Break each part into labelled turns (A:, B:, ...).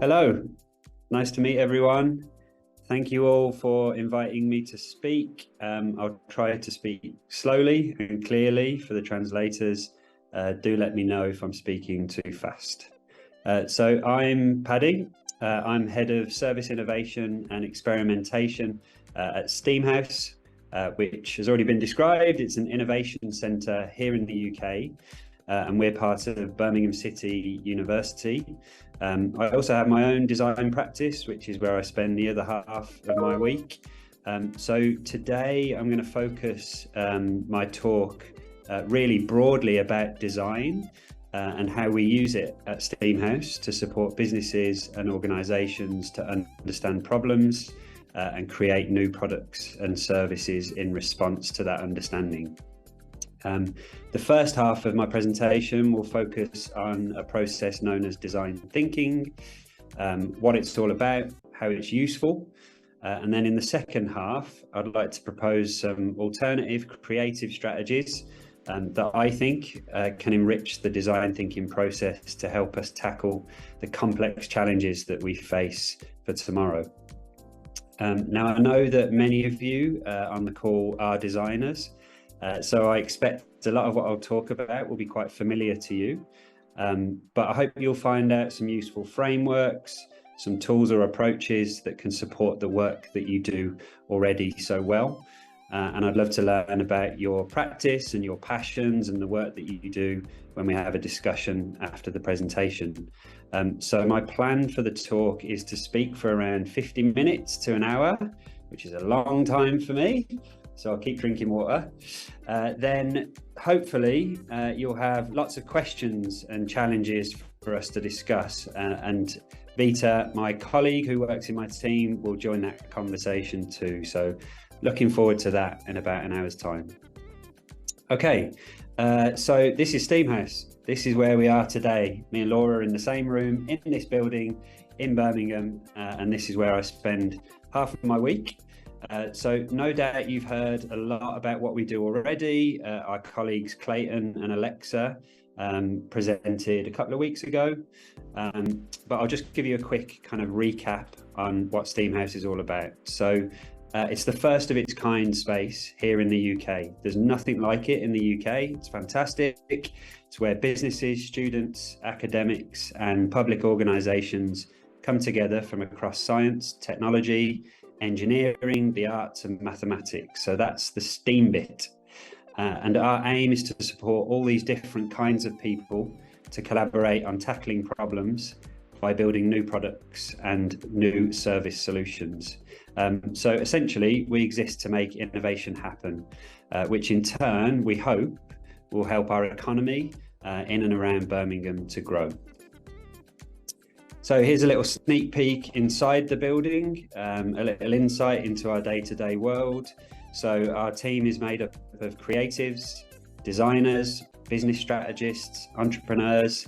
A: Hello, nice to meet everyone. Thank you all for inviting me to speak. I'll try to speak slowly and clearly for the translators. Do let me know if I'm speaking too fast. So I'm Paddy. I'm Head of Service Innovation and Experimentation at Steamhouse, which has already been described. It's an innovation centre here in the UK, and we're part of Birmingham City University. I also have my own design practice, which is where I spend the other half of my week. So today I'm going to focus my talk really broadly about design and how we use it at Steamhouse to support businesses and organisations to understand problems and create new products and services in response to that understanding. The first half of my presentation will focus on a process known as design thinking, what it's all about, how it's useful. And then in the second half, I'd like to propose some alternative creative strategies that I think can enrich the design thinking process to help us tackle the complex challenges that we face for tomorrow. Now, I know that many of you on the call are designers. So I expect a lot of what I'll talk about will be quite familiar to you, but I hope you'll find out some useful frameworks, some tools or approaches that can support the work that you do already so well. And I'd love to learn about your practice and your passions and the work that you do when we have a discussion after the presentation. So my plan for the talk is to speak for around 50 minutes to an hour, which is a long time for me. So I'll keep drinking water. Then hopefully you'll have lots of questions and challenges for us to discuss. And Vita, my colleague who works in my team, will join that conversation too. So looking forward to that in about an hour's time. Okay, so this is Steamhouse. This is where we are today. Me and Laura are in the same room in this building in Birmingham, and this is where I spend half of my week. So no doubt you've heard a lot about what we do already. Our colleagues Clayton and Alexa presented a couple of weeks ago, but I'll just give you a quick kind of recap on what Steamhouse is all about. So it's the first of its kind space here in the UK. There's nothing like it in the UK. It's fantastic. It's where businesses, students, academics and public organisations come together from across science, technology, engineering, the arts and mathematics. So that's the STEAM bit. And our aim is to support all these different kinds of people to collaborate on tackling problems by building new products and new service solutions. So essentially, we exist to make innovation happen, which in turn, we hope, will help our economy in and around Birmingham to grow. So here's a little sneak peek inside the building, a little insight into our day-to-day world. So our team is made up of creatives, designers, business strategists, entrepreneurs,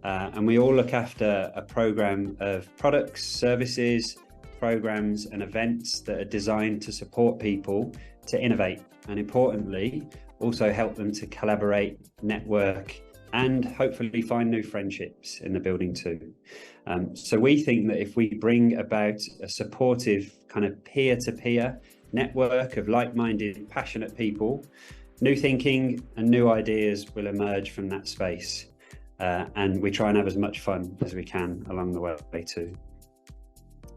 A: and we all look after a program of products, services, programs and events that are designed to support people to innovate and, importantly, also help them to collaborate, network and hopefully find new friendships in the building too. So we think that if we bring about a supportive kind of peer-to-peer network of like-minded, passionate people, new thinking and new ideas will emerge from that space. And we try and have as much fun as we can along the way too.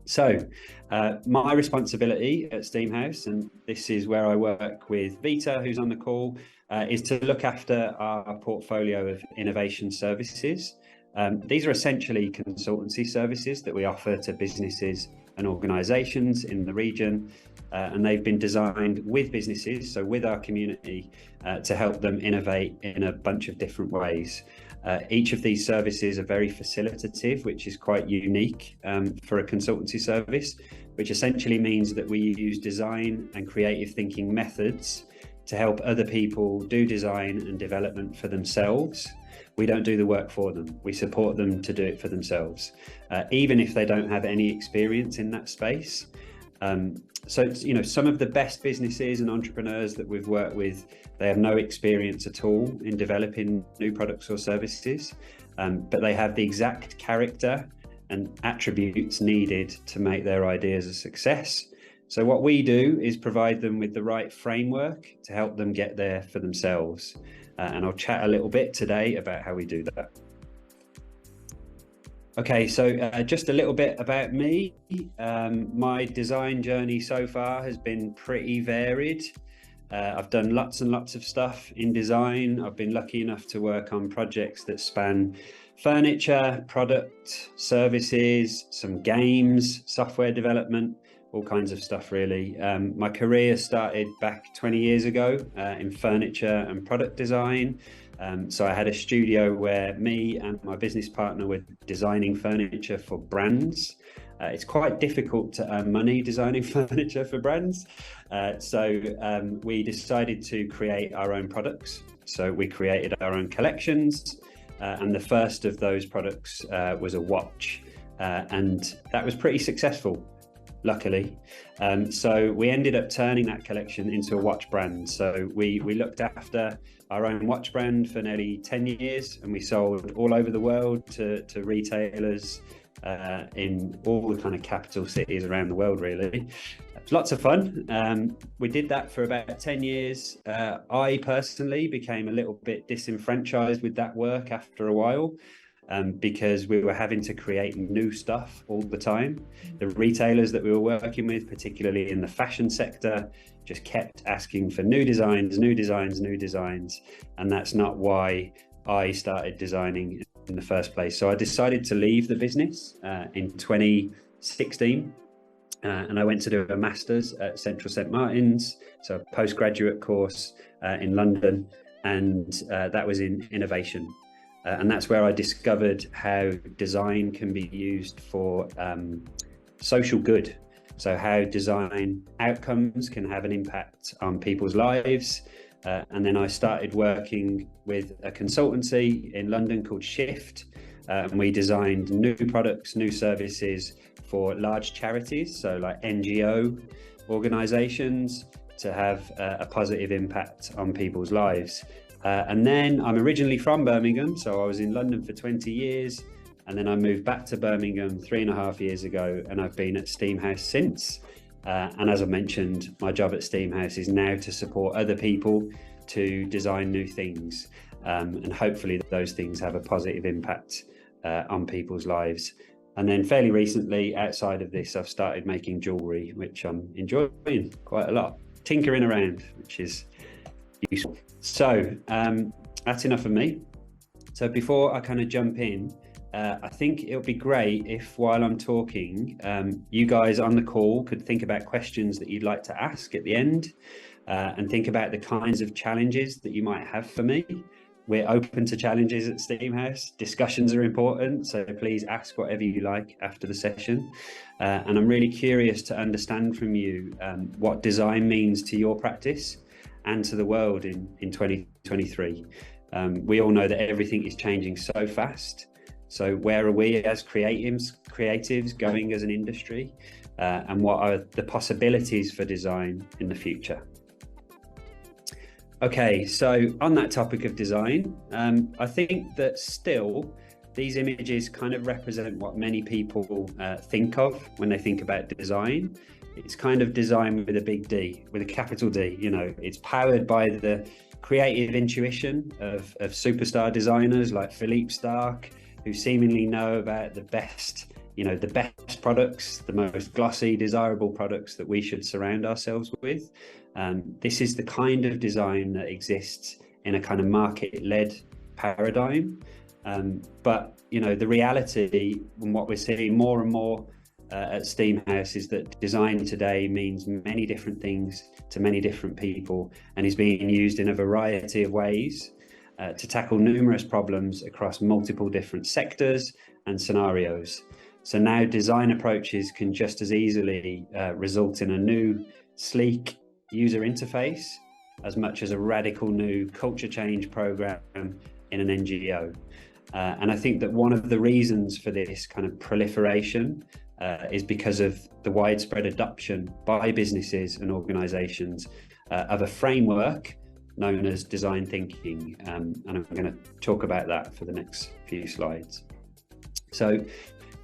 A: So my responsibility at Steamhouse, and this is where I work with Vita, who's on the call, is to look after our portfolio of innovation services. These are essentially consultancy services that we offer to businesses and organisations in the region, and they've been designed with businesses, so with our community, to help them innovate in a bunch of different ways. Each of these services are very facilitative, which is quite unique for a consultancy service, which essentially means that we use design and creative thinking methods to help other people do design and development for themselves. We don't do the work for them. We support them to do it for themselves, even if they don't have any experience in that space. So, you know, some of the best businesses and entrepreneurs that we've worked with, they have no experience at all in developing new products or services, but they have the exact character and attributes needed to make their ideas a success. So what we do is provide them with the right framework to help them get there for themselves. And I'll chat a little bit today about how we do that. Okay, so just a little bit about me. My design journey so far has been pretty varied. I've done lots and lots of stuff in design. I've been lucky enough to work on projects that span furniture, product, services, some games, software development, all kinds of stuff really. My career started back 20 years ago in furniture and product design. So I had a studio where me and my business partner were designing furniture for brands. It's quite difficult to earn money designing furniture for brands. So we decided to create our own products. So we created our own collections. And the first of those products was a watch. And that was pretty successful, luckily. So we ended up turning that collection into a watch brand. So we looked after our own watch brand for nearly 10 years, and we sold all over the world to retailers in all the kind of capital cities around the world, really. It was lots of fun. We did that for about 10 years. I personally became a little bit disenfranchised with that work after a while. Because we were having to create new stuff all the time. The retailers that we were working with, particularly in the fashion sector, just kept asking for new designs, new designs, new designs. And that's not why I started designing in the first place. So I decided to leave the business in 2016. And I went to do a master's at Central St Martin's, so a postgraduate course in London. And that was in innovation. And that's where I discovered how design can be used for social good. So how design outcomes can have an impact on people's lives. And then I started working with a consultancy in London called Shift. And we designed new products, new services for large charities, so like NGO organizations, to have a positive impact on people's lives. And then I'm originally from Birmingham, so I was in London for 20 years, and then I moved back to Birmingham 3.5 years ago, and I've been at Steamhouse since. And as I mentioned, my job at Steamhouse is now to support other people to design new things, and hopefully those things have a positive impact on people's lives. And then fairly recently, outside of this, I've started making jewellery, which I'm enjoying quite a lot, tinkering around, which is useful. So that's enough of me. So before I kind of jump in, I think it would be great if while I'm talking, you guys on the call could think about questions that you'd like to ask at the end, and think about the kinds of challenges that you might have for me. We're open to challenges at Steamhouse. Discussions are important, so please ask whatever you like after the session. And I'm really curious to understand from you what design means to your practice and to the world in 2023. We all know that everything is changing so fast. So where are we as creatives going as an industry? And what are the possibilities for design in the future? Okay, so on that topic of design, I think that still these images kind of represent what many people think of when they think about design. It's kind of design with a big D, with a capital D. You know, it's powered by the creative intuition of superstar designers like Philippe Starck, who seemingly know about the best products, the most glossy, desirable products that we should surround ourselves with. This is the kind of design that exists in a kind of market-led paradigm. But, you know, the reality and what we're seeing more and more at Steamhouse is that design today means many different things to many different people, and is being used in a variety of ways to tackle numerous problems across multiple different sectors and scenarios. So now design approaches can just as easily result in a new, sleek user interface as much as a radical new culture change program in an NGO. And I think that one of the reasons for this kind of proliferation is because of the widespread adoption by businesses and organizations of a framework known as design thinking. And I'm going to talk about that for the next few slides. So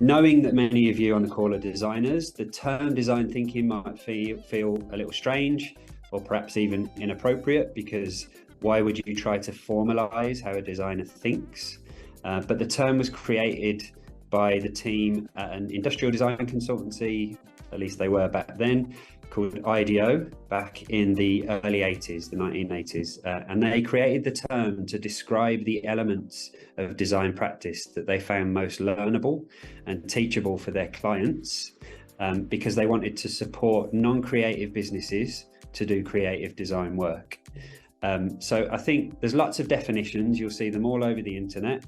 A: Knowing that many of you on the call are designers, the term design thinking might feel a little strange or perhaps even inappropriate, because why would you try to formalize how a designer thinks? But the term was created by the team at an industrial design consultancy, at least they were back then, called IDEO back in the early 80s, the 1980s. And they created the term to describe the elements of design practice that they found most learnable and teachable for their clients, because they wanted to support non-creative businesses to do creative design work. So I think there's lots of definitions, you'll see them all over the internet.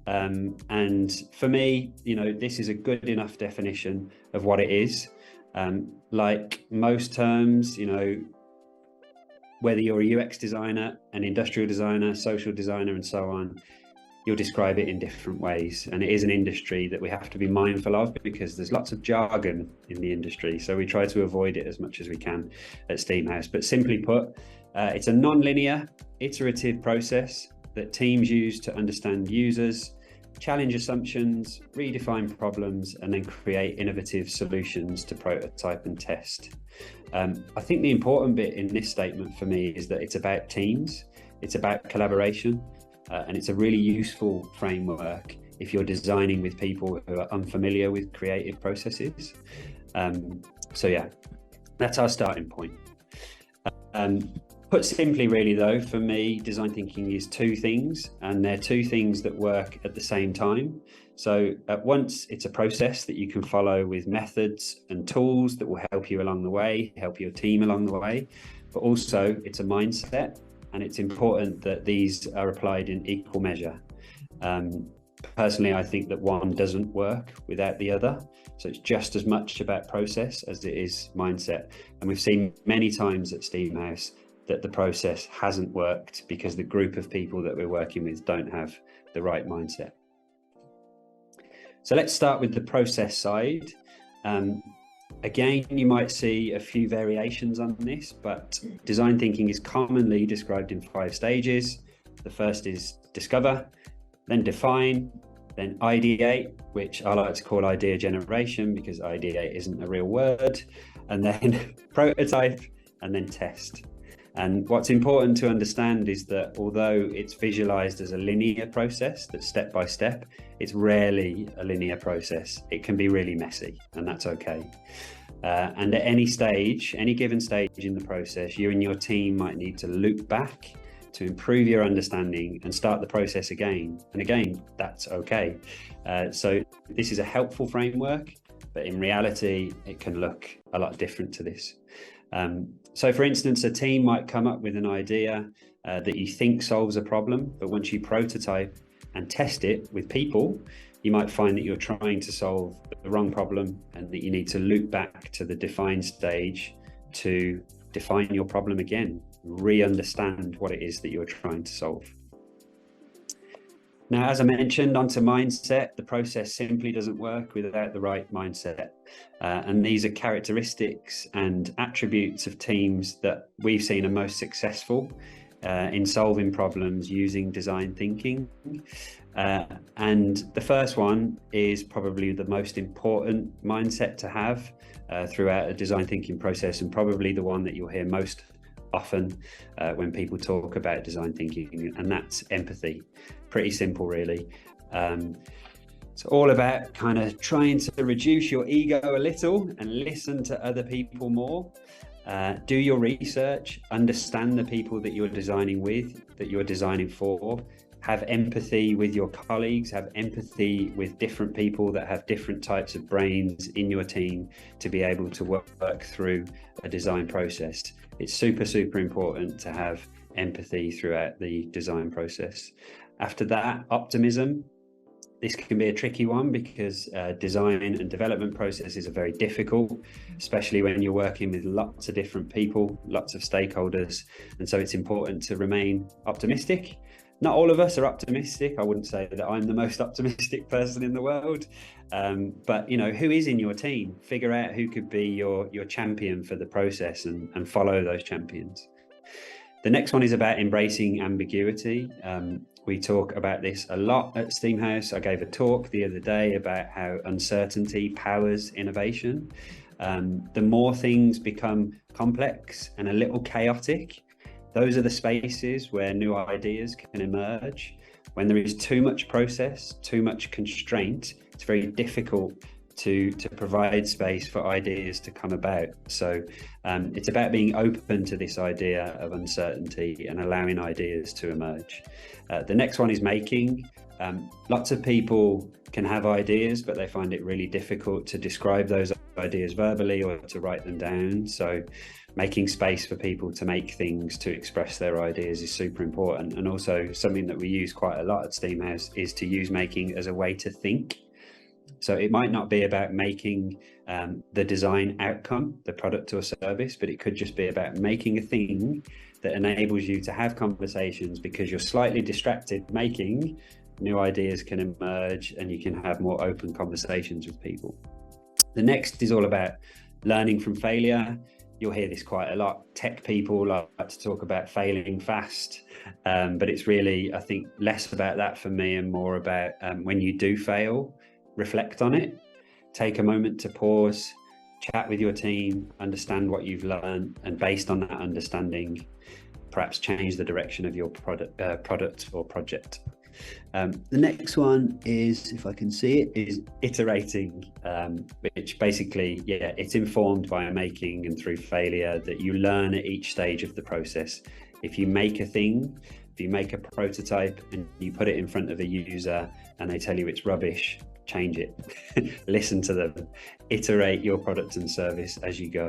A: And for me, this is a good enough definition of what it is. Like most terms, whether you're a UX designer, an industrial designer, social designer, and so on, you'll describe it in different ways. And it is an industry that we have to be mindful of, because there's lots of jargon in the industry. So we try to avoid it as much as we can at Steamhouse. But simply put, it's a non-linear, iterative process that teams use to understand users, challenge assumptions, redefine problems, and then create innovative solutions to prototype and test. I think the important bit in this statement for me is that it's about teams, it's about collaboration, and it's a really useful framework if you're designing with people who are unfamiliar with creative processes. So yeah, that's our starting point. Put simply, really though, for me, design thinking is two things, and they're two things that work at the same time. So at once, it's a process that you can follow with methods and tools that will help you along the way, help your team along the way, but also it's a mindset, and it's important that these are applied in equal measure. Personally, I think that one doesn't work without the other. So it's just as much about process as it is mindset. And we've seen many times at Steamhouse that the process hasn't worked because the group of people that we're working with don't have the right mindset. So let's start with the process side. Again, you might see a few variations on this, but design thinking is commonly described in 5 stages. The first is discover, then define, then ideate, which I like to call idea generation because ideate isn't a real word, and then prototype, and then test. And what's important to understand is that although it's visualized as a linear process that's step by step, it's rarely a linear process. It can be really messy, and that's okay. And at any stage, any given stage in the process, you and your team might need to loop back to improve your understanding and start the process again. And again, that's okay. So this is a helpful framework, but in reality, it can look a lot different to this. So for instance, a team might come up with an idea that you think solves a problem, but once you prototype and test it with people, you might find that you're trying to solve the wrong problem and that you need to loop back to the define stage to define your problem again, re-understand what it is that you're trying to solve. Now, as I mentioned, onto mindset, the process simply doesn't work without the right mindset. And these are characteristics and attributes of teams that we've seen are most successful in solving problems using design thinking. And the first one is probably the most important mindset to have throughout a design thinking process, and probably the one that you'll hear most often when people talk about design thinking, and that's empathy. Pretty simple, really. It's all about kind of trying to reduce your ego a little and listen to other people more. Do your research, understand the people that you're designing with, that you're designing for. Have empathy with your colleagues, have empathy with different people that have different types of brains in your team to be able to work through a design process. It's super, super important to have empathy throughout the design process. After that, optimism. This can be a tricky one because design and development processes are very difficult, especially when you're working with lots of different people, lots of stakeholders. And so it's important to remain optimistic. Not all of us are optimistic. I wouldn't say that I'm the most optimistic person in the world, but who is in your team? Figure out who could be your champion for the process and follow those champions. The next one is about embracing ambiguity. We talk about this a lot at Steamhouse. I gave a talk the other day about how uncertainty powers innovation. The more things become complex and a little chaotic, those are the spaces where new ideas can emerge. When there is too much process, too much constraint, it's very difficult to provide space for ideas to come about. So it's about being open to this idea of uncertainty and allowing ideas to emerge. The next one is making. Lots of people can have ideas, but they find it really difficult to describe those ideas verbally or to write them down. So making space for people to make things, to express their ideas is super important. And also something that we use quite a lot at Steamhouse is to use making as a way to think. So it might not be about making the design outcome, the product or service, but it could just be about making a thing that enables you to have conversations because you're slightly distracted making. New ideas can emerge and you can have more open conversations with people. The next is all about learning from failure. You'll hear this quite a lot. Tech people like to talk about failing fast, but it's really, I think, less about that for me and more about when you do fail, reflect on it, take a moment to pause, chat with your team, understand what you've learned, and based on that understanding, perhaps change the direction of your product or project. The next one is, if I can see it, is iterating, which basically, it's informed by making and through failure that you learn at each stage of the process. If you make a thing, if you make a prototype and you put it in front of a user and they tell you it's rubbish, change it, listen to them, iterate your product and service as you go.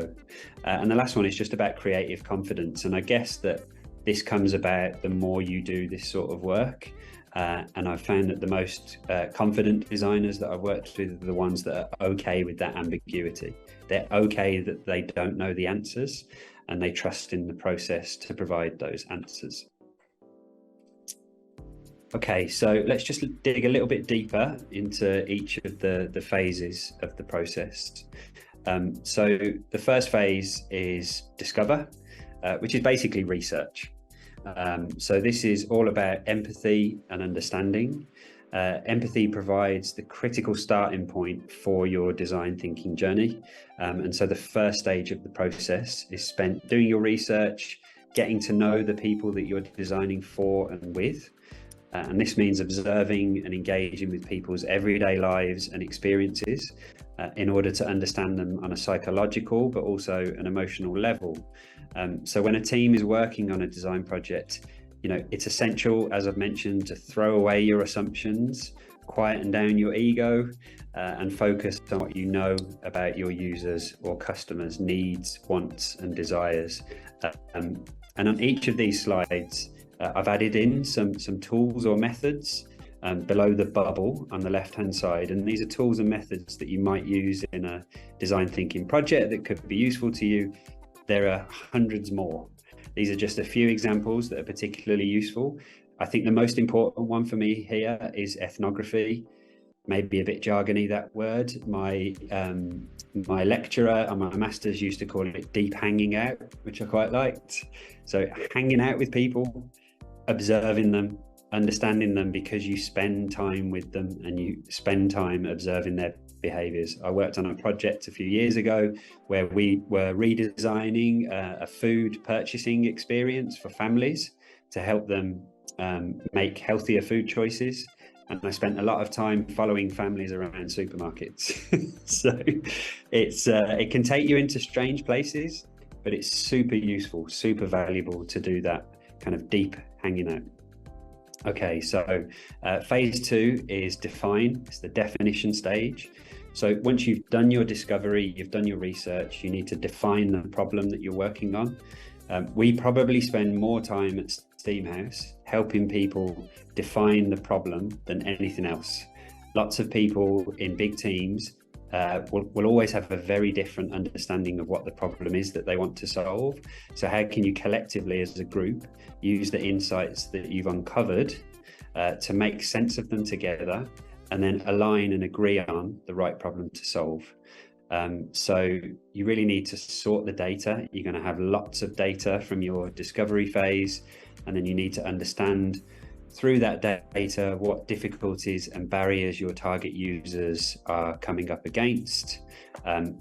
A: And the last one is just about creative confidence. And I guess that this comes about the more you do this sort of work. And I've found that the most confident designers that I've worked with are the ones that are okay with that ambiguity. They're okay that they don't know the answers and they trust in the process to provide those answers. Okay, so let's just dig a little bit deeper into each of the phases of the process. So the first phase is discover, which is basically research. So this is all about empathy and understanding. Empathy provides the critical starting point for your design thinking journey. And so the first stage of the process is spent doing your research, getting to know the people that you're designing for and with. And this means observing and engaging with people's everyday lives and experiences in order to understand them on a psychological but also an emotional level. So when a team is working on a design project, it's essential, as I've mentioned, to throw away your assumptions, quieten down your ego, and focus on what you know about your users or customers' needs, wants, and desires. And on each of these slides, I've added in some tools or methods below the bubble on the left-hand side. And these are tools and methods that you might use in a design thinking project that could be useful to you. There are hundreds more. These are just a few examples that are particularly useful. I think the most important one for me here is ethnography. Maybe a bit jargony, that word. My lecturer on my master's used to call it deep hanging out, which I quite liked. So hanging out with people, observing them, understanding them because you spend time with them and you spend time observing their behaviors. I worked on a project a few years ago where we were redesigning a food purchasing experience for families to help them make healthier food choices. And I spent a lot of time following families around supermarkets. So it can take you into strange places, but it's super useful, super valuable to do that kind of deep hanging out. Okay, so phase 2 is define. It's the definition stage. So once you've done your discovery, you've done your research, you need to define the problem that you're working on. We probably spend more time at Steamhouse helping people define the problem than anything else. Lots of people in big teams will always have a very different understanding of what the problem is that they want to solve. So how can you collectively as a group use the insights that you've uncovered to make sense of them together and then align and agree on the right problem to solve? So you really need to sort the data. You're going to have lots of data from your discovery phase, and then you need to understand through that data, what difficulties and barriers your target users are coming up against.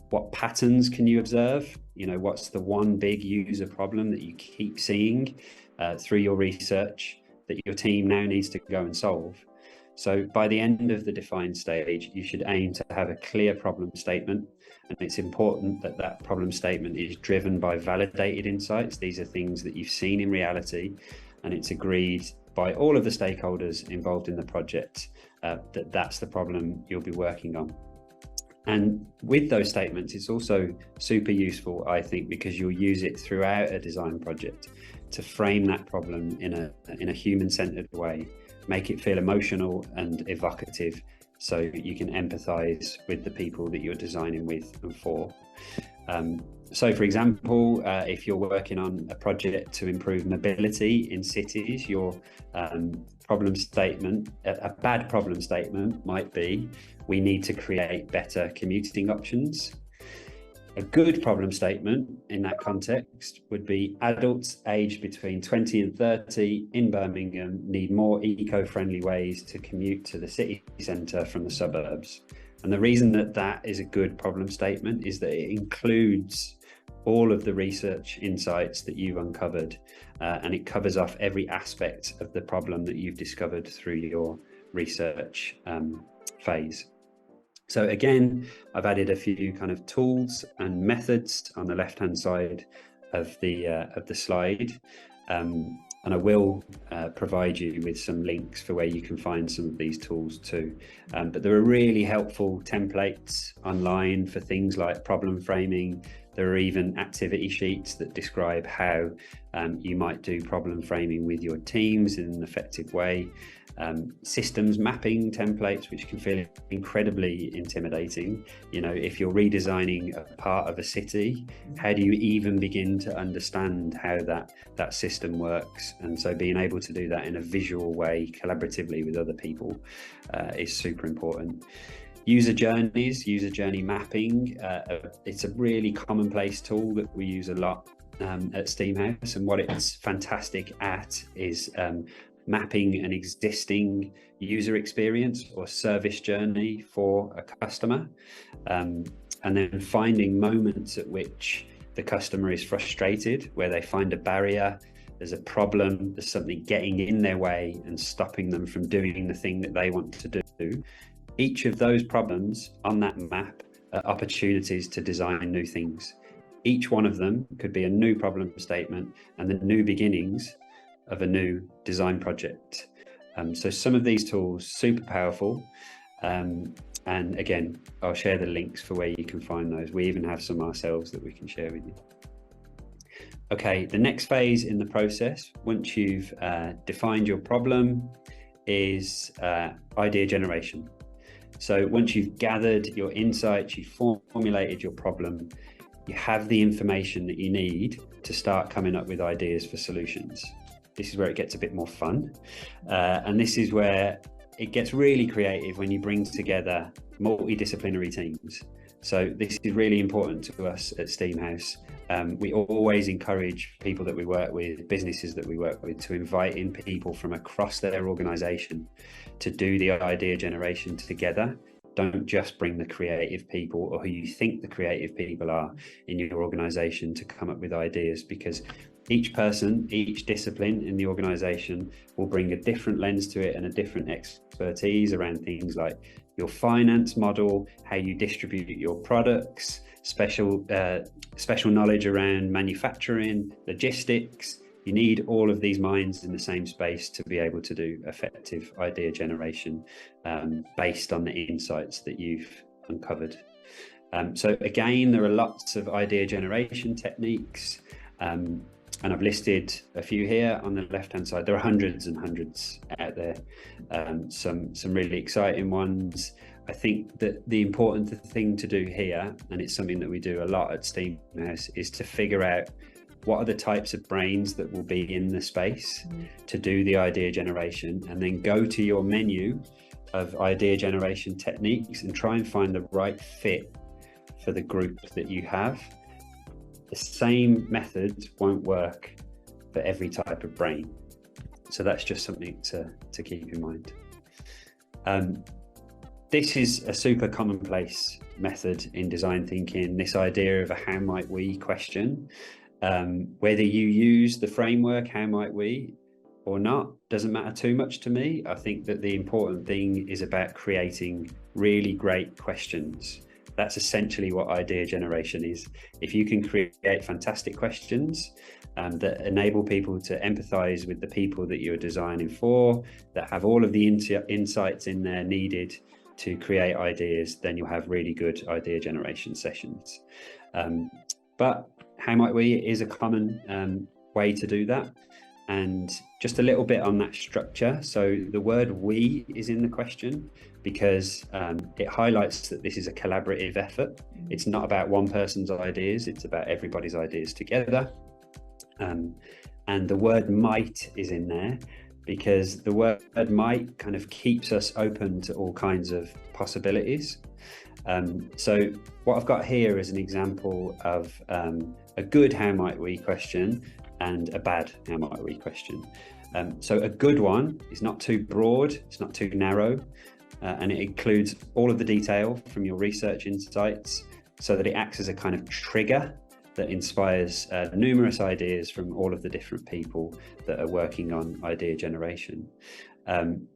A: What patterns can you observe? You know, what's the one big user problem that you keep seeing through your research that your team now needs to go and solve? So by the end of the define stage, you should aim to have a clear problem statement. And it's important that that problem statement is driven by validated insights. These are things that you've seen in reality, and it's agreed by all of the stakeholders involved in the project that that's the problem you'll be working on. And with those statements, it's also super useful, I think, because you'll use it throughout a design project to frame that problem in a human-centered way, make it feel emotional and evocative, so you can empathize with the people that you're designing with and for. So for example, if you're working on a project to improve mobility in cities, your problem statement, a bad problem statement might be, we need to create better commuting options. A good problem statement in that context would be, adults aged between 20 and 30 in Birmingham need more eco-friendly ways to commute to the city centre from the suburbs. And the reason that that is a good problem statement is that it includes all of the research insights that you've uncovered, and it covers off every aspect of the problem that you've discovered through your research phase. So again, I've added a few kind of tools and methods on the left-hand side of the slide, and I will provide you with some links for where you can find some of these tools too. But there are really helpful templates online for things like problem framing. There are even activity sheets that describe how you might do problem framing with your teams in an effective way. Systems mapping templates, which can feel incredibly intimidating. You know, if you're redesigning a part of a city, how do you even begin to understand how that system works? And so being able to do that in a visual way, collaboratively with other people, is super important. User journeys, user journey mapping, it's a really commonplace tool that we use a lot at Steamhouse, and what it's fantastic at is mapping an existing user experience or service journey for a customer, and then finding moments at which the customer is frustrated, where they find a barrier, there's a problem, there's something getting in their way and stopping them from doing the thing that they want to do. Each of those problems on that map are opportunities to design new things. Each one of them could be a new problem statement and the new beginnings of a new design project. So some of these tools, super powerful. And again, I'll share the links for where you can find those. We even have some ourselves that we can share with you. Okay, the next phase in the process, once you've defined your problem, is idea generation. So once you've gathered your insights, you've formulated your problem, you have the information that you need to start coming up with ideas for solutions. This is where it gets a bit more fun. And this is where it gets really creative, when you bring together multidisciplinary teams. So this is really important to us at Steamhouse. We always encourage people that we work with, businesses that we work with, to invite in people from across their organization to do the idea generation together. Don't just bring the creative people, or who you think the creative people are in your organization, to come up with ideas, because each person, each discipline in the organization will bring a different lens to it and a different expertise around things like your finance model, how you distribute your products, special knowledge around manufacturing, logistics. You need all of these minds in the same space to be able to do effective idea generation based on the insights that you've uncovered. So again, there are lots of idea generation techniques. And I've listed a few here on the left-hand side. There are hundreds and hundreds out there, some really exciting ones. I think that the important thing to do here, and it's something that we do a lot at Steamhouse, is to figure out what are the types of brains that will be in the space to do the idea generation, and then go to your menu of idea generation techniques and try and find the right fit for the group that you have. The same method won't work for every type of brain. So that's just something to keep in mind. This is a super commonplace method in design thinking, this idea of a how might we question. Whether you use the framework how might we or not doesn't matter too much to me. I think that the important thing is about creating really great questions. That's essentially what idea generation is. If you can create fantastic questions that enable people to empathize with the people that you're designing for, that have all of the insights in there needed to create ideas, then you'll have really good idea generation sessions. But how might we is a common way to do that. And just a little bit on that structure. So the word we is in the question because it highlights that this is a collaborative effort. It's not about one person's ideas, it's about everybody's ideas together. And the word might is in there because the word might kind of keeps us open to all kinds of possibilities. So what I've got here is an example of a good how might we question and a bad how might we question. So a good one is not too broad, it's not too narrow, and it includes all of the detail from your research insights so that it acts as a kind of trigger that inspires numerous ideas from all of the different people that are working on idea generation.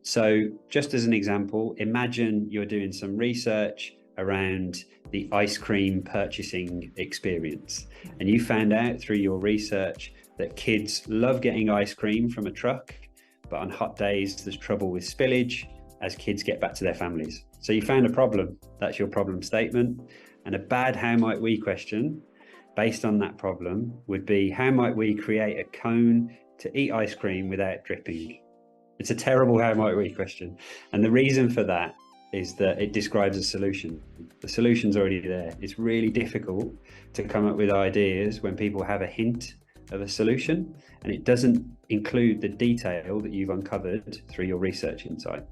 A: So just as an example, imagine you're doing some research around the ice cream purchasing experience, and you found out through your research that kids love getting ice cream from a truck, but on hot days there's trouble with spillage as kids get back to their families. So you found a problem, that's your problem statement. And a bad how might we question based on that problem would be, how might we create a cone to eat ice cream without dripping? It's a terrible how might we question. And the reason for that is that it describes a solution. The solution's already there. It's really difficult to come up with ideas when people have a hint of a solution and it doesn't include the detail that you've uncovered through your research insight.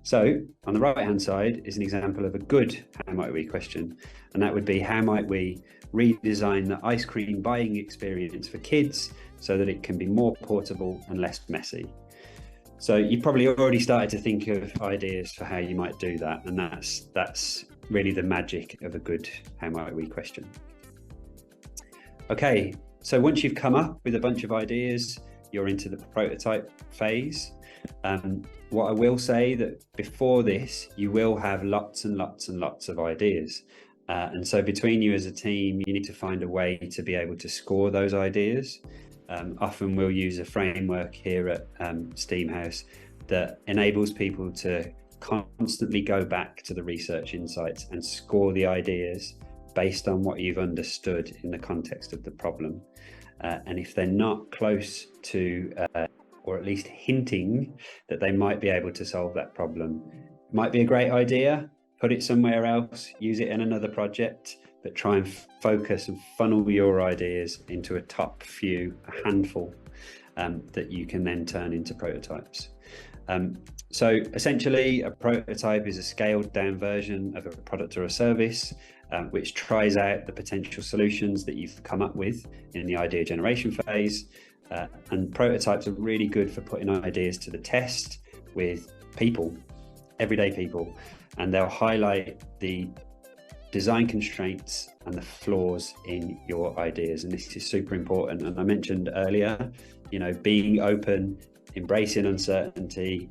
A: So on the right hand side is an example of a good how might we question, and that would be, how might we redesign the ice cream buying experience for kids so that it can be more portable and less messy. So you've probably already started to think of ideas for how you might do that, and that's really the magic of a good how might we question. Okay, so once you've come up with a bunch of ideas, you're into the prototype phase. What I will say that before this, you will have lots and lots and lots of ideas. And so between you as a team, you need to find a way to be able to score those ideas. Often we'll use a framework here at Steamhouse that enables people to constantly go back to the research insights and score the ideas based on what you've understood in the context of the problem. And if they're not close to, or at least hinting that they might be able to solve that problem, it might be a great idea, put it somewhere else, use it in another project, but try and focus and funnel your ideas into a top few, a handful, that you can then turn into prototypes. So essentially, a prototype is a scaled down version of a product or a service, which tries out the potential solutions that you've come up with in the idea generation phase. And prototypes are really good for putting ideas to the test with people, everyday people, and they'll highlight the design constraints and the flaws in your ideas. And this is super important. And I mentioned earlier, being open, embracing uncertainty,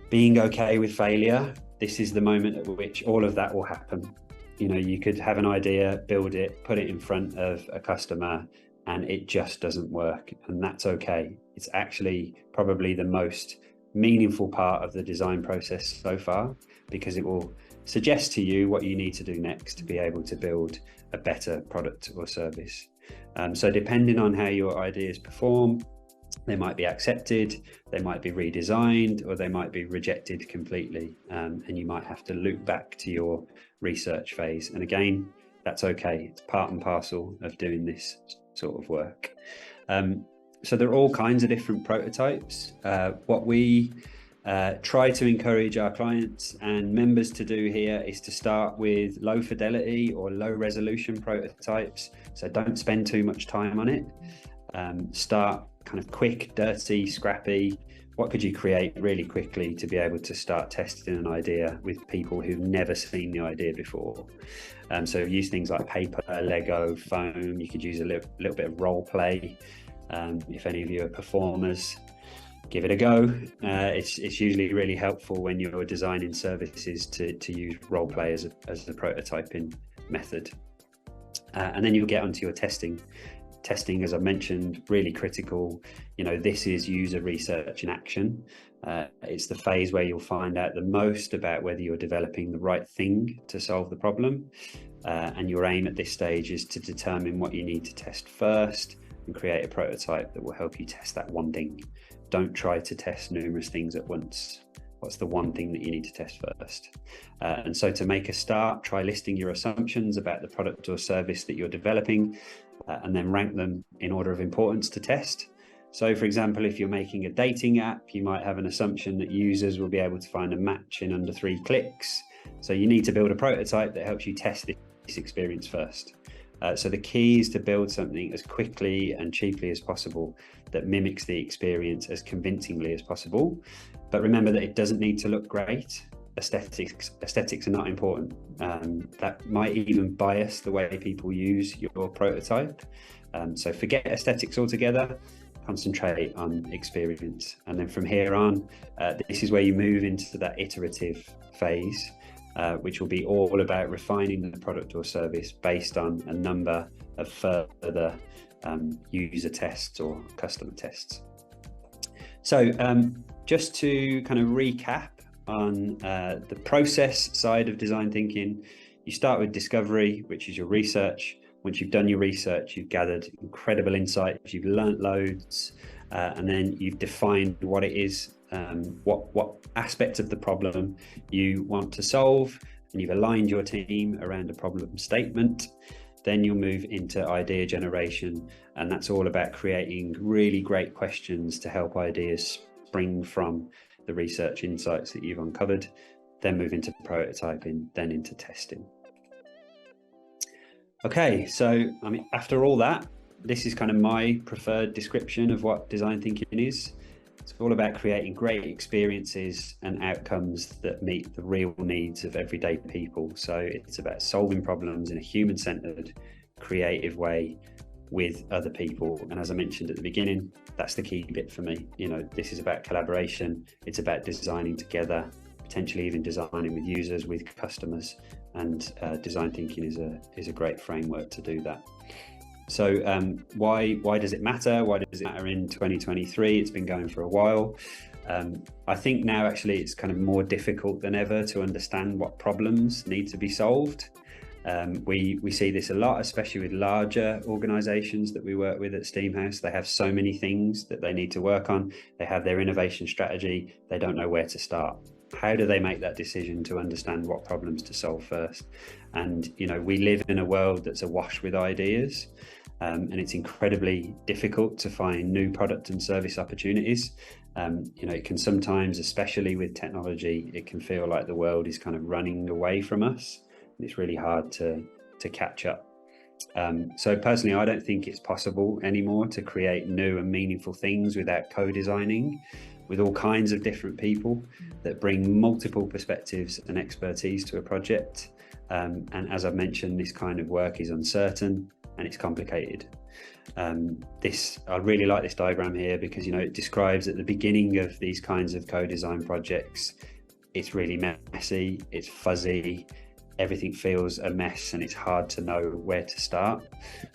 A: being okay with failure. This is the moment at which all of that will happen. You could have an idea, build it, put it in front of a customer, and it just doesn't work. And that's okay. It's actually probably the most meaningful part of the design process so far, because it will suggest to you what you need to do next to be able to build a better product or service. So depending on how your ideas perform, they might be accepted, they might be redesigned, or they might be rejected completely. And you might have to loop back to your research phase. And again, that's okay. It's part and parcel of doing this sort of work. So there are all kinds of different prototypes. What we try to encourage our clients and members to do here is to start with low fidelity or low resolution prototypes. So don't spend too much time on it. Start kind of quick, dirty, scrappy. What could you create really quickly to be able to start testing an idea with people who've never seen the idea before? So use things like paper, Lego, foam. You could use a little bit of role play. If any of you are performers, give it a go. It's usually really helpful when you're designing services to use role play as a prototyping method. And then you'll get onto your testing. Testing, as I mentioned, really critical. This is user research in action. It's the phase where you'll find out the most about whether you're developing the right thing to solve the problem. And your aim at this stage is to determine what you need to test first and create a prototype that will help you test that one thing. Don't try to test numerous things at once. What's the one thing that you need to test first? And so to make a start, try listing your assumptions about the product or service that you're developing, and then rank them in order of importance to test. So for example, if you're making a dating app, you might have an assumption that users will be able to find a match in under 3 clicks. So you need to build a prototype that helps you test this experience first. So the key is to build something as quickly and cheaply as possible that mimics the experience as convincingly as possible. But remember that it doesn't need to look great. Aesthetics are not important. That might even bias the way people use your prototype. So forget aesthetics altogether, concentrate on experience. And then from here on, this is where you move into that iterative phase, which will be all about refining the product or service based on a number of further user tests or customer tests. So just to kind of recap on the process side of design thinking, you start with discovery, which is your research. Once you've done your research, you've gathered incredible insights, you've learnt loads, and then you've defined what it is, what aspect of the problem you want to solve, and you've aligned your team around a problem statement. Then you'll move into idea generation, and that's all about creating really great questions to help ideas spring from the research insights that you've uncovered. Then move into prototyping, then into testing. Okay, so after all that, this is kind of my preferred description of what design thinking is. It's all about creating great experiences and outcomes that meet the real needs of everyday people. So it's about solving problems in a human-centered, creative way with other people. And as I mentioned at the beginning, that's the key bit for me. This is about collaboration. It's about designing together, potentially even designing with users, with customers. And design thinking is a great framework to do that. So why does it matter? Why does it matter in 2023? It's been going for a while. I think now actually it's kind of more difficult than ever to understand what problems need to be solved. We see this a lot, especially with larger organizations that we work with at Steamhouse. They have so many things that they need to work on. They have their innovation strategy. They don't know where to start. How do they make that decision to understand what problems to solve first? And, we live in a world that's awash with ideas, and it's incredibly difficult to find new product and service opportunities. It can sometimes, especially with technology, it can feel like the world is kind of running away from us. It's really hard to catch up. So personally, I don't think it's possible anymore to create new and meaningful things without co-designing with all kinds of different people that bring multiple perspectives and expertise to a project. And as I've mentioned, this kind of work is uncertain and it's complicated. I really like this diagram here because, it describes at the beginning of these kinds of co-design projects, it's really messy, it's fuzzy, everything feels a mess and it's hard to know where to start.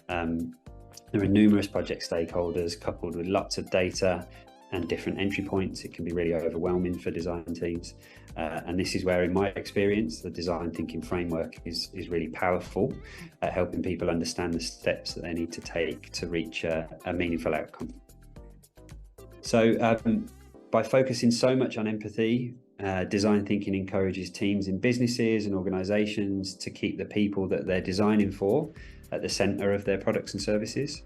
A: There are numerous project stakeholders coupled with lots of data and different entry points. It can be really overwhelming for design teams. And this is where, in my experience, the design thinking framework is really powerful at helping people understand the steps that they need to take to reach a meaningful outcome. So by focusing so much on empathy, design thinking encourages teams in businesses and organizations to keep the people that they're designing for at the center of their products and services.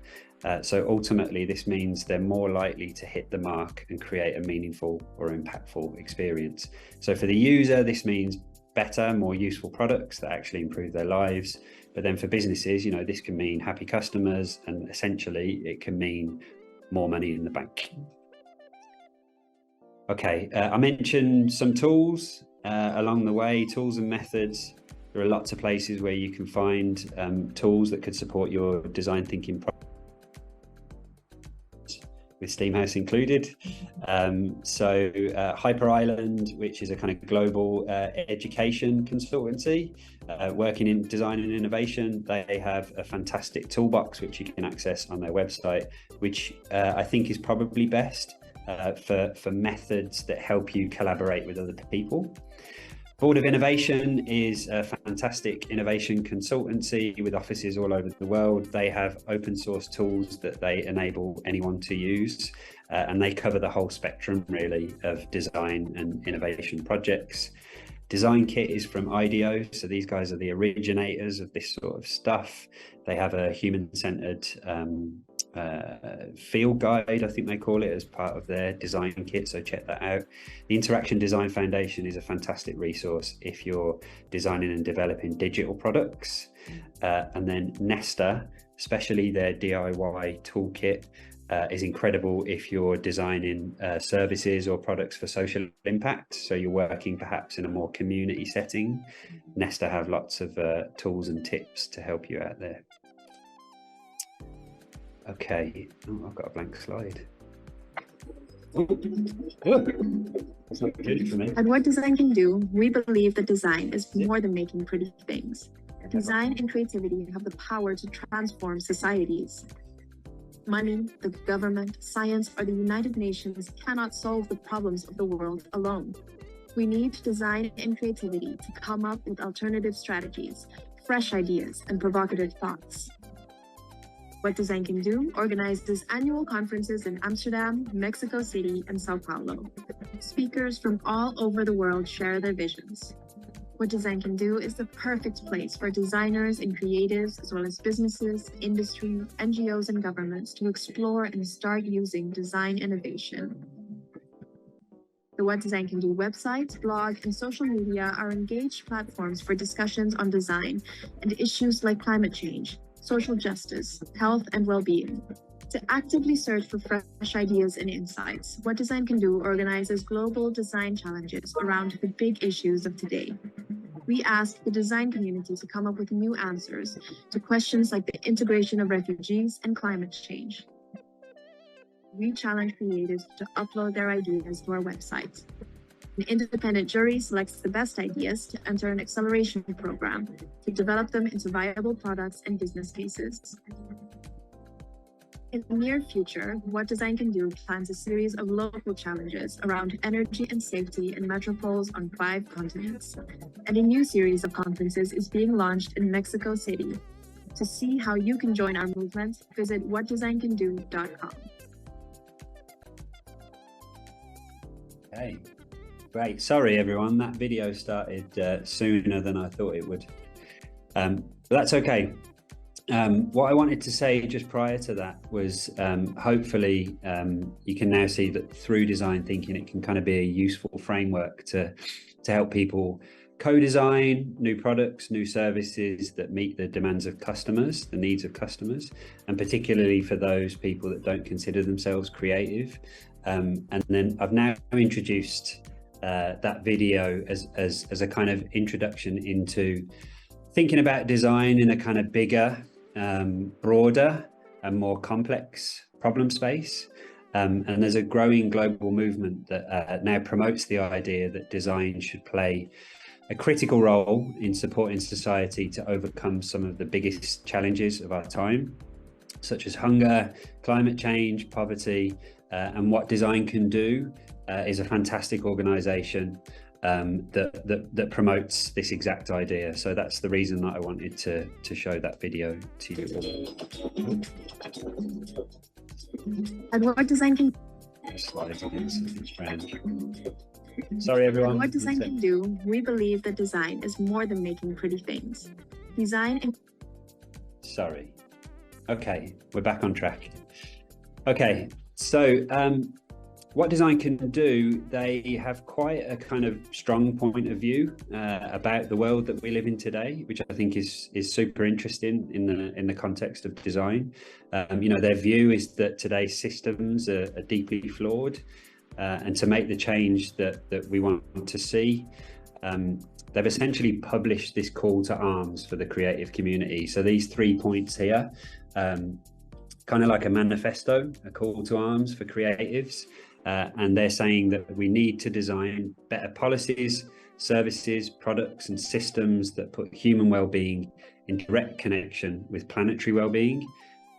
A: So ultimately, this means they're more likely to hit the mark and create a meaningful or impactful experience. So for the user, this means better, more useful products that actually improve their lives. But then for businesses, this can mean happy customers, and essentially it can mean more money in the bank. Okay, I mentioned some tools along the way, tools and methods. There are lots of places where you can find tools that could support your design thinking process, with Steamhouse included. Hyper Island, which is a kind of global education consultancy working in design and innovation, they have a fantastic toolbox which you can access on their website, which I think is probably best for methods that help you collaborate with other people. Board of Innovation is a fantastic innovation consultancy with offices all over the world. They have open source tools that they enable anyone to use, and they cover the whole spectrum really of design and innovation projects. Design Kit is from IDEO, so these guys are the originators of this sort of stuff. They have a human-centered field guide, I think they call it, as part of their Design Kit, so check that out. The Interaction Design Foundation is a fantastic resource if you're designing and developing digital products. And then Nesta, especially their DIY toolkit, is incredible if you're designing services or products for social impact, so you're working perhaps in a more community setting. Nesta have lots of tools and tips to help you out there. Okay, oh, I've got a blank slide. That's not good for me.
B: At What Design Can Do, we believe that design is more than making pretty things. Design and creativity have the power to transform societies. Money, the government, science, or the United Nations cannot solve the problems of the world alone. We need design and creativity to come up with alternative strategies, fresh ideas, and provocative thoughts. What Design Can Do organizes annual conferences in Amsterdam, Mexico City, and Sao Paulo. Speakers from all over the world share their visions. What Design Can Do is the perfect place for designers and creatives, as well as businesses, industry, NGOs, and governments to explore and start using design innovation. The What Design Can Do website, blog, and social media are engaged platforms for discussions on design and issues like climate change, social justice, health, and well-being. To actively search for fresh ideas and insights, What Design Can Do organizes global design challenges around the big issues of today. We ask the design community to come up with new answers to questions like the integration of refugees and climate change. We challenge creatives to upload their ideas to our website. An independent jury selects the best ideas to enter an acceleration program to develop them into viable products and business cases. In the near future, What Design Can Do plans a series of local challenges around energy and safety in metropoles on 5 continents. And a new series of conferences is being launched in Mexico City. To see how you can join our movement, visit whatdesigncando.com.
A: Okay, great. Sorry, everyone, that video started sooner than I thought it would. But that's okay. What I wanted to say just prior to that was hopefully you can now see that through design thinking it can kind of be a useful framework to help people co-design new products, new services that meet the demands of customers, the needs of customers, and particularly for those people that don't consider themselves creative. And then I've now introduced that video as a kind of introduction into thinking about design in a kind of bigger, broader and more complex problem space. And there's a growing global movement that now promotes the idea that design should play a critical role in supporting society to overcome some of the biggest challenges of our time, such as hunger, climate change, poverty, and What Design Can Do is a fantastic organization that promotes this exact idea. So that's the reason that I wanted to show that video to you all.
B: And What Design Can
A: Slides again, something strange. Sorry, everyone.
B: What Design Can Do, we believe that design is more than making pretty things. Design and...
A: Sorry. Okay, we're back on track. Okay, so what design can do, they have quite a kind of strong point of view about the world that we live in today, which I think is super interesting in the context of design. You know, their view is that today's systems are deeply flawed, and to make the change that we want to see, they've essentially published this call to arms for the creative community. So these 3 points here, kind of like a manifesto, a call to arms for creatives. And they're saying that we need to design better policies, services, products and systems that put human well-being in direct connection with planetary well-being.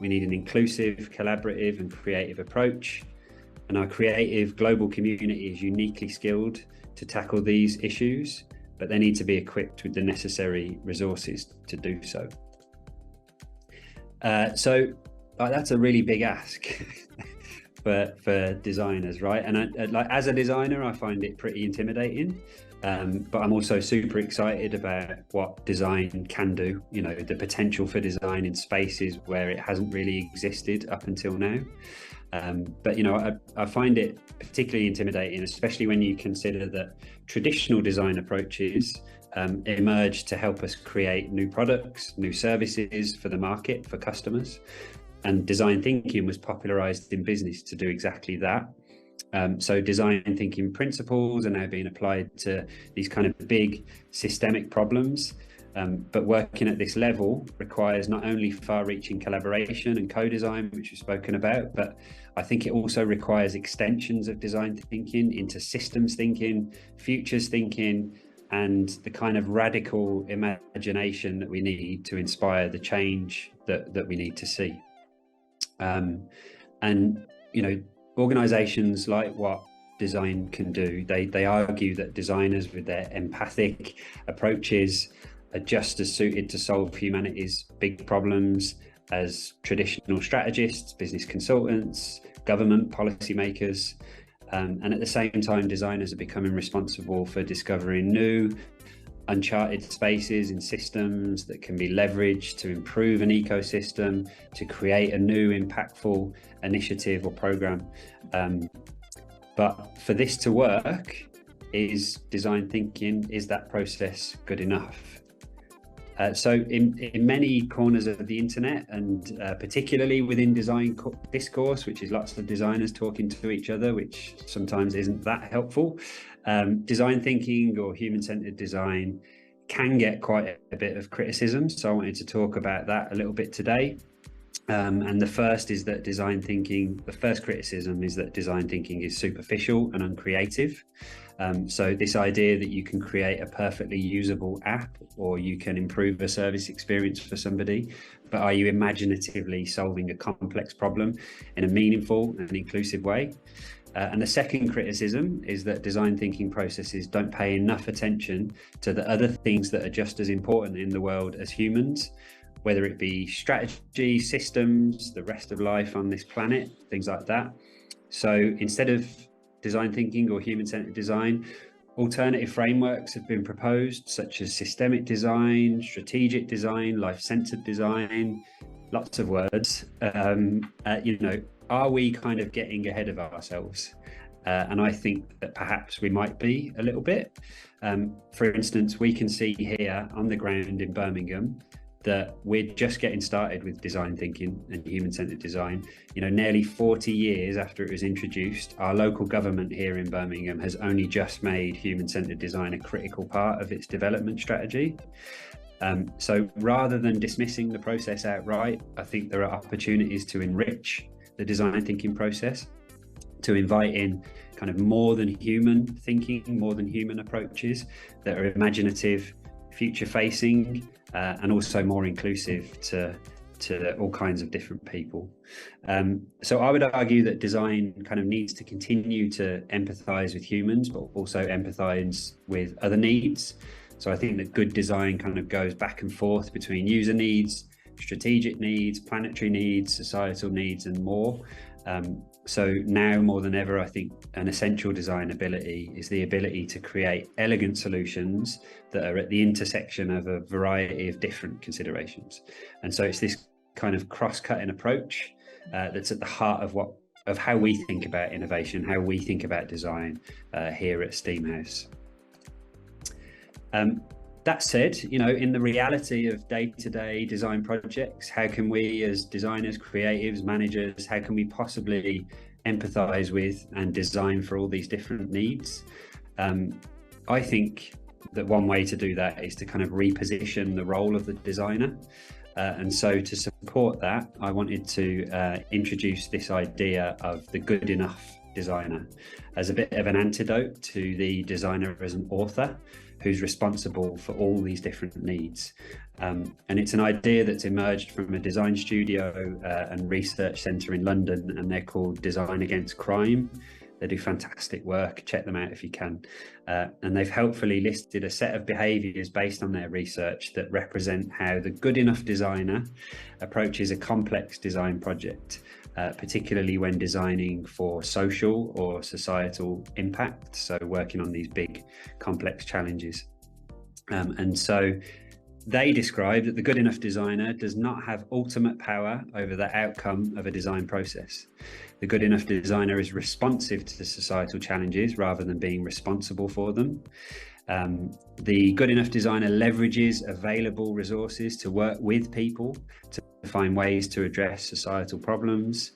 A: We need an inclusive, collaborative and creative approach. And our creative global community is uniquely skilled to tackle these issues, but they need to be equipped with the necessary resources to do so. That's a really big ask for designers, right? And like as a designer, I find it pretty intimidating, but I'm also super excited about what design can do, you know, the potential for design in spaces where it hasn't really existed up until now. But, you know, I find it particularly intimidating, especially when you consider that traditional design approaches emerged to help us create new products, new services for the market, for customers. And design thinking was popularized in business to do exactly that. So design thinking principles are now being applied to these kind of big systemic problems. But working at this level requires not only far-reaching collaboration and co-design, which we've spoken about, but I think it also requires extensions of design thinking into systems thinking, futures thinking, and the kind of radical imagination that we need to inspire the change that we need to see. And, you know, organizations like what design can do, they argue that designers with their empathic approaches are just as suited to solve humanity's big problems as traditional strategists, business consultants, government policymakers. And at the same time, designers are becoming responsible for discovering new, uncharted spaces in systems that can be leveraged to improve an ecosystem, to create a new impactful initiative or program. But for this to work, is design thinking, is that process good enough? So in many corners of the internet, and particularly within design discourse, which is lots of designers talking to each other, which sometimes isn't that helpful, design thinking or human-centered design can get quite a bit of criticism. So I wanted to talk about that a little bit today. And the first criticism is that design thinking is superficial and uncreative. So this idea that you can create a perfectly usable app or you can improve a service experience for somebody, but are you imaginatively solving a complex problem in a meaningful and inclusive way? And the second criticism is that design thinking processes don't pay enough attention to the other things that are just as important in the world as humans, whether it be strategy, systems, the rest of life on this planet, things like that. So instead of design thinking or human-centered design, alternative frameworks have been proposed, such as systemic design, strategic design, life-centered design, lots of words. You know, are we kind of getting ahead of ourselves? And I think that perhaps we might be a little bit. For instance, we can see here on the ground in Birmingham that we're just getting started with design thinking and human-centered design. You know, nearly 40 years after it was introduced, our local government here in Birmingham has only just made human-centered design a critical part of its development strategy. So rather than dismissing the process outright, I think there are opportunities to enrich the design thinking process, to invite in kind of more than human thinking, more than human approaches that are imaginative, future-facing, and also more inclusive to all kinds of different people. So I would argue that design kind of needs to continue to empathize with humans, but also empathize with other needs. So I think that good design kind of goes back and forth between user needs, strategic needs, planetary needs, societal needs, and more. So now more than ever, I think an essential design ability is the ability to create elegant solutions that are at the intersection of a variety of different considerations. And so it's this kind of cross-cutting approach that's at the heart of what how we think about innovation, how we think about design here at Steamhouse. That said, in the reality of day-to-day design projects, how can we as designers, creatives, managers, how can we possibly empathize with and design for all these different needs? I think that one way to do that is to kind of reposition the role of the designer. And so to support that, I wanted to introduce this idea of the good enough designer as a bit of an antidote to the designer as an author who's responsible for all these different needs. And it's an idea that's emerged from a design studio and research centre in London, and they're called Design Against Crime. They do fantastic work, check them out if you can. And they've helpfully listed a set of behaviours based on their research that represent how the good enough designer approaches a complex design project, particularly when designing for social or societal impact, so working on these big complex challenges. And so they describe that the good enough designer does not have ultimate power over the outcome of a design process. The good enough designer is responsive to societal challenges rather than being responsible for them. The good enough designer leverages available resources to work with people to find ways to address societal problems.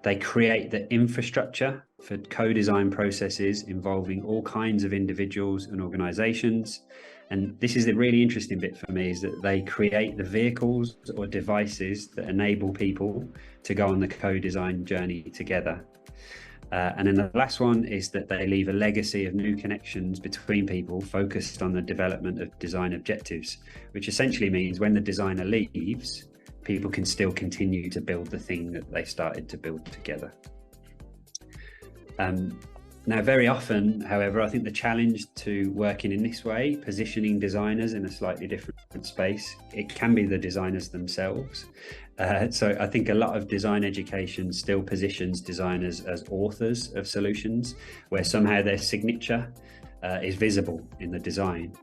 A: They create the infrastructure for co-design processes involving all kinds of individuals and organizations. And this is the really interesting bit for me, is that they create the vehicles or devices that enable people to go on the co-design journey together. And then the last one is that they leave a legacy of new connections between people focused on the development of design objectives, which essentially means when the designer leaves, people can still continue to build the thing that they started to build together. Now, very often, however, I think the challenge to working in this way, positioning designers in a slightly different space, it can be the designers themselves. So I think a lot of design education still positions designers as authors of solutions, where somehow their signature is visible in the design.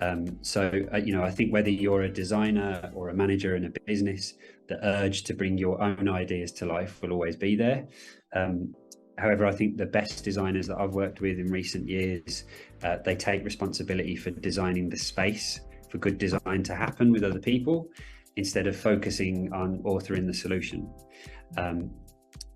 A: I think whether you're a designer or a manager in a business, the urge to bring your own ideas to life will always be there. However, I think the best designers that I've worked with in recent years, they take responsibility for designing the space for good design to happen with other people, instead of focusing on authoring the solution.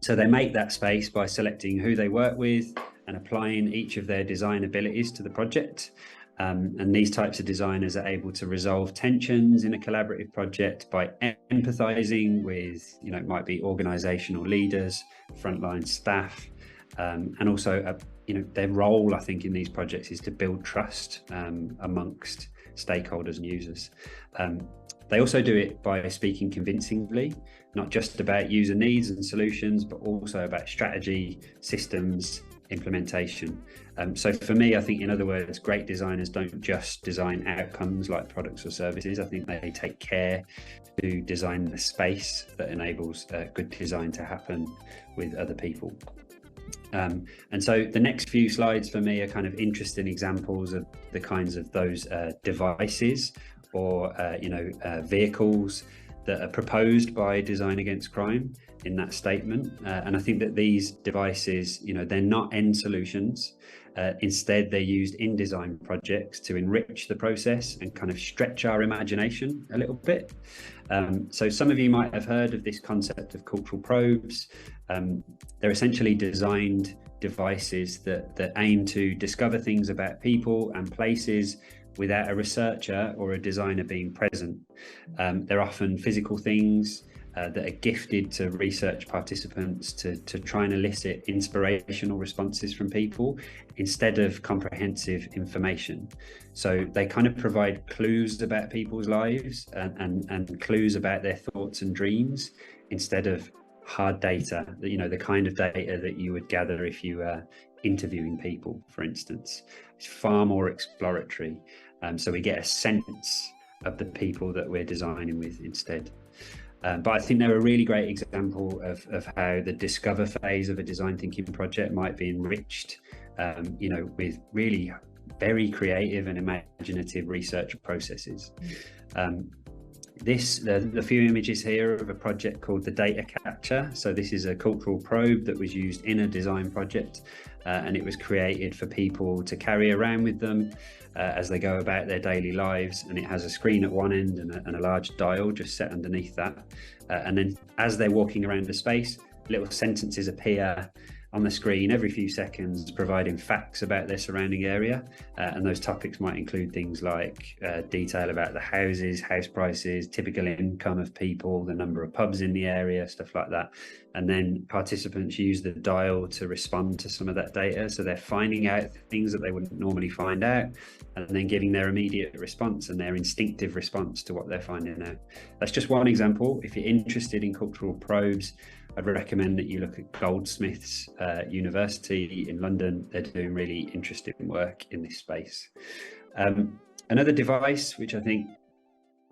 A: So they make that space by selecting who they work with and applying each of their design abilities to the project. And these types of designers are able to resolve tensions in a collaborative project by empathizing with, it might be organizational leaders, frontline staff, and also, their role, I think, in these projects is to build trust amongst stakeholders and users. They also do it by speaking convincingly, not just about user needs and solutions, but also about strategy, systems, implementation. So for me, I think, in other words, great designers don't just design outcomes like products or services. I think they take care to design the space that enables good design to happen with other people. And so the next few slides for me are kind of interesting examples of the kinds of those devices or vehicles that are proposed by Design Against Crime in that statement. And I think that these devices, they're not end solutions. Instead, they're used in design projects to enrich the process and kind of stretch our imagination a little bit. So some of you might have heard of this concept of cultural probes. They're essentially designed devices that aim to discover things about people and places without a researcher or a designer being present. They're often physical things that are gifted to research participants to try and elicit inspirational responses from people instead of comprehensive information. So they kind of provide clues about people's lives and clues about their thoughts and dreams instead of hard data, the kind of data that you would gather if you were interviewing people, for instance. It's far more exploratory. So we get a sense of the people that we're designing with instead. But I think they're a really great example of how the discover phase of a design thinking project might be enriched, with really very creative and imaginative research processes. The few images here of a project called the Data Catcher. So this is a cultural probe that was used in a design project, and it was created for people to carry around with them as they go about their daily lives. And it has a screen at one end and a large dial just set underneath that. And then as they're walking around the space, little sentences appear on the screen every few seconds, providing facts about their surrounding area. And those topics might include things like detail about the houses, house prices, typical income of people, the number of pubs in the area, stuff like that. And then participants use the dial to respond to some of that data. So they're finding out things that they wouldn't normally find out, and then giving their immediate response and their instinctive response to what they're finding out. That's just one example. If you're interested in cultural probes, I'd recommend that you look at Goldsmiths University in London. They're doing really interesting work in this space. Another device, which I think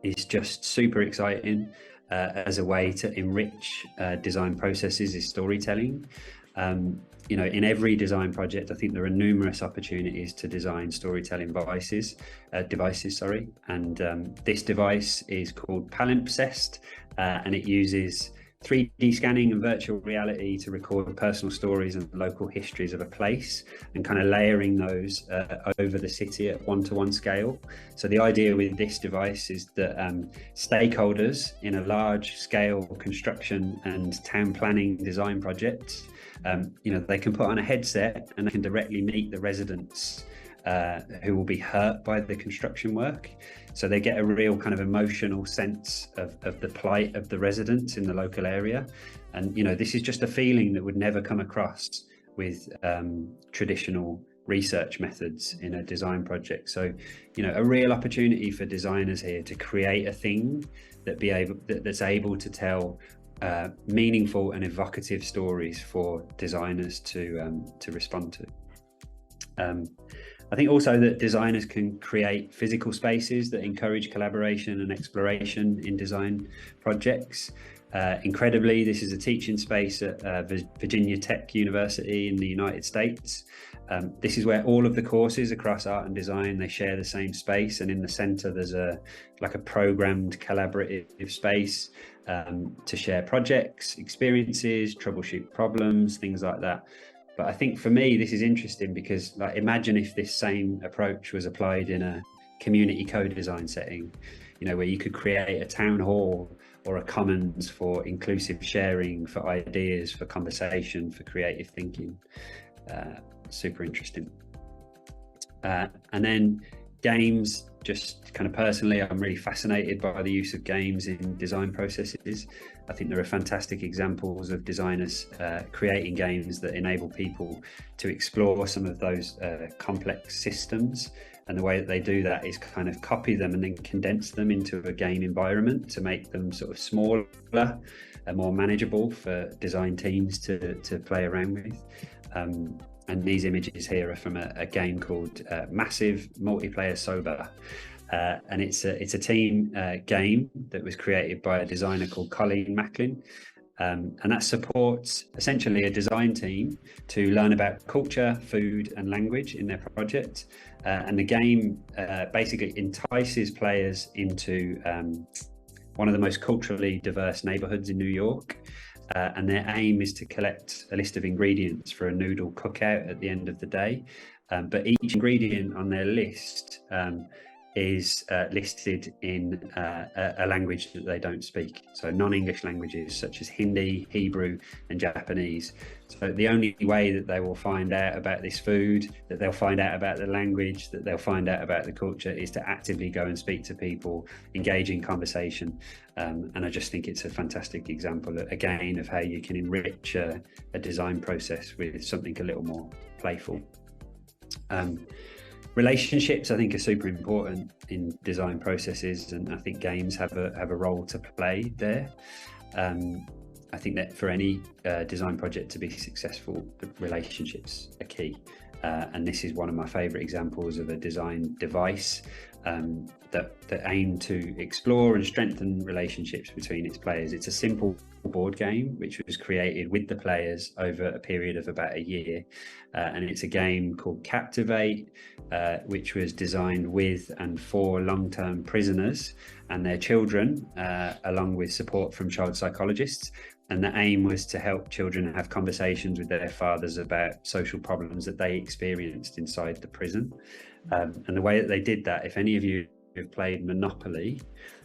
A: is just super exciting as a way to enrich design processes, is storytelling. You know, in every design project, I think there are numerous opportunities to design storytelling devices. And this device is called Palimpsest, and it uses 3D scanning and virtual reality to record personal stories and local histories of a place, and kind of layering those over the city at one-to-one scale. So the idea with this device is that stakeholders in a large-scale construction and town planning design project, you know, they can put on a headset and they can directly meet the residents who will be hurt by the construction work. So they get a real kind of emotional sense of the plight of the residents in the local area. And, you know, this is just a feeling that would never come across with traditional research methods in a design project. So, you know, a real opportunity for designers here to create a thing that's able to tell meaningful and evocative stories for designers to respond to. I think also that designers can create physical spaces that encourage collaboration and exploration in design projects. Incredibly, this is a teaching space at Virginia Tech University in the United States. This is where all of the courses across art and design, they share the same space, and in the center there's a programmed collaborative space to share projects, experiences, troubleshoot problems, things like that. But I think for me, this is interesting because, like, imagine if this same approach was applied in a community co-design setting, you know, where you could create a town hall or a commons for inclusive sharing, for ideas, for conversation, for creative thinking. Super interesting. And then games, just kind of personally, I'm really fascinated by the use of games in design processes. I think there are fantastic examples of designers creating games that enable people to explore some of those complex systems. And the way that they do that is kind of copy them and then condense them into a game environment to make them sort of smaller and more manageable for design teams to play around with. And these images here are from a game called Massive Multiplayer Sober. And it's a team game that was created by a designer called Colleen Macklin. And that supports essentially a design team to learn about culture, food and language in their project. And the game basically entices players into one of the most culturally diverse neighborhoods in New York. And their aim is to collect a list of ingredients for a noodle cookout at the end of the day. But each ingredient on their list is listed in a language that they don't speak. So non-English languages such as Hindi, Hebrew and Japanese. So the only way that they will find out about this food, that they'll find out about the language, that they'll find out about the culture is to actively go and speak to people, engage in conversation. And I just think it's a fantastic example, again, of how you can enrich a design process with something a little more playful. Relationships, I think, are super important in design processes, and I think games have a role to play there. I think that for any design project to be successful, the relationships are key. And this is one of my favorite examples of a design device that aim to explore and strengthen relationships between its players. It's a simple board game which was created with the players over a period of about a year, and it's a game called Captivate, which was designed with and for long-term prisoners and their children, along with support from child psychologists. And the aim was to help children have conversations with their fathers about social problems that they experienced inside the prison. And the way that they did that, if any of you have played Monopoly,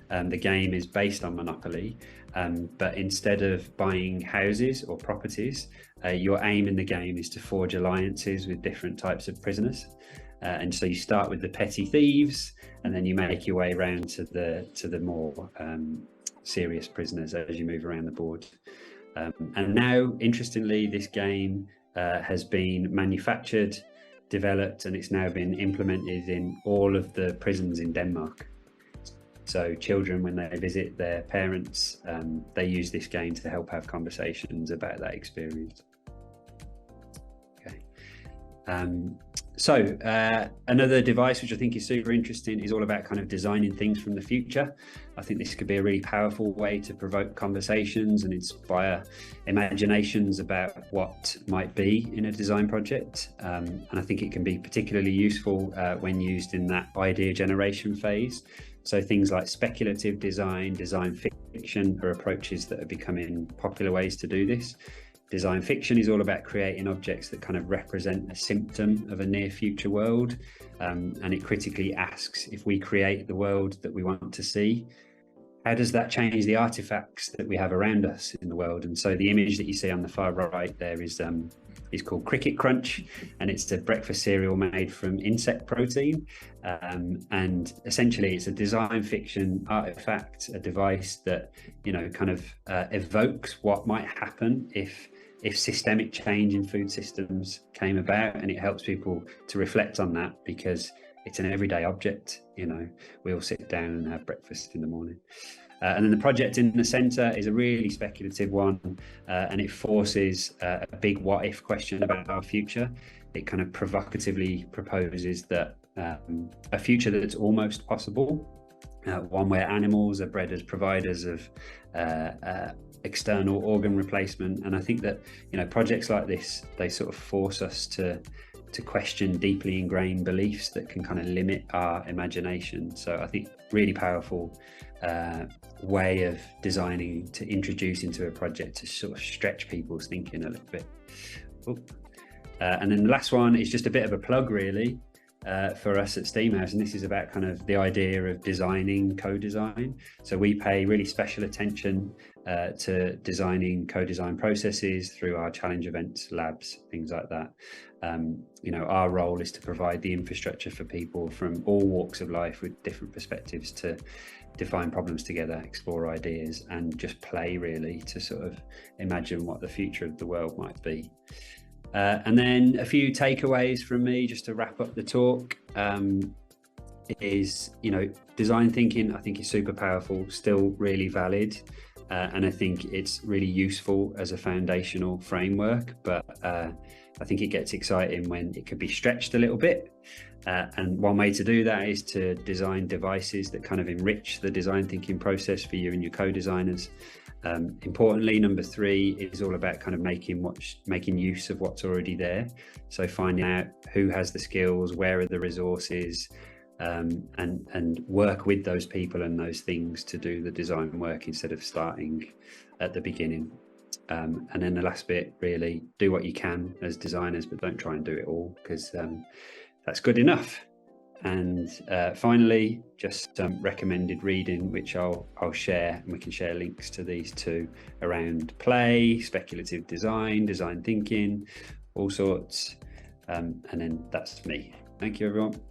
A: the game is based on Monopoly, but instead of buying houses or properties, your aim in the game is to forge alliances with different types of prisoners. And so you start with the petty thieves, and then you make your way around to the more serious prisoners as you move around the board. And now, interestingly, this game has been manufactured, developed, and it's now been implemented in all of the prisons in Denmark. So children, when they visit their parents, they use this game to help have conversations about that experience. Okay. So another device which I think is super interesting is all about kind of designing things from the future. I think this could be a really powerful way to provoke conversations and inspire imaginations about what might be in a design project. And I think it can be particularly useful when used in that idea generation phase. So things like speculative design, design fiction are approaches that are becoming popular ways to do this. Design fiction is all about creating objects that kind of represent a symptom of a near future world, and it critically asks, if we create the world that we want to see, how does that change the artifacts that we have around us in the world? And so the image that you see on the far right there is called Cricket Crunch, and it's a breakfast cereal made from insect protein, and essentially it's a design fiction artifact, a device that, you know, kind of evokes what might happen if systemic change in food systems came about, and it helps people to reflect on that because it's an everyday object. You know, we all sit down and have breakfast in the morning. And then the project in the center is a really speculative one, and it forces a big what if question about our future. It kind of provocatively proposes that a future that's almost possible, one where animals are bred as providers of external organ replacement. And I think that, you know, projects like this, they sort of force us to question deeply ingrained beliefs that can kind of limit our imagination. So I think really powerful way of designing to introduce into a project to sort of stretch people's thinking a little bit. And then the last one is just a bit of a plug really for us at Steamhouse, and this is about kind of the idea of designing co-design. So we pay really special attention to designing co-design processes through our challenge events, labs, things like that. You know, our role is to provide the infrastructure for people from all walks of life with different perspectives to define problems together, explore ideas, and just play really to sort of imagine what the future of the world might be. And then a few takeaways from me just to wrap up the talk is, you know, design thinking I think is super powerful, still really valid, and I think it's really useful as a foundational framework, but I think it gets exciting when it could be stretched a little bit. And one way to do that is to design devices that kind of enrich the design thinking process for you and your co-designers. Importantly, number 3 is all about kind of making use of what's already there. So finding out who has the skills, where are the resources, and work with those people and those things to do the design work instead of starting at the beginning. And then the last bit, really, do what you can as designers, but don't try and do it all, because that's good enough. And finally, just recommended reading, which I'll share, and we can share links to these two around play, speculative design, design thinking, all sorts. And then that's me. Thank you, everyone.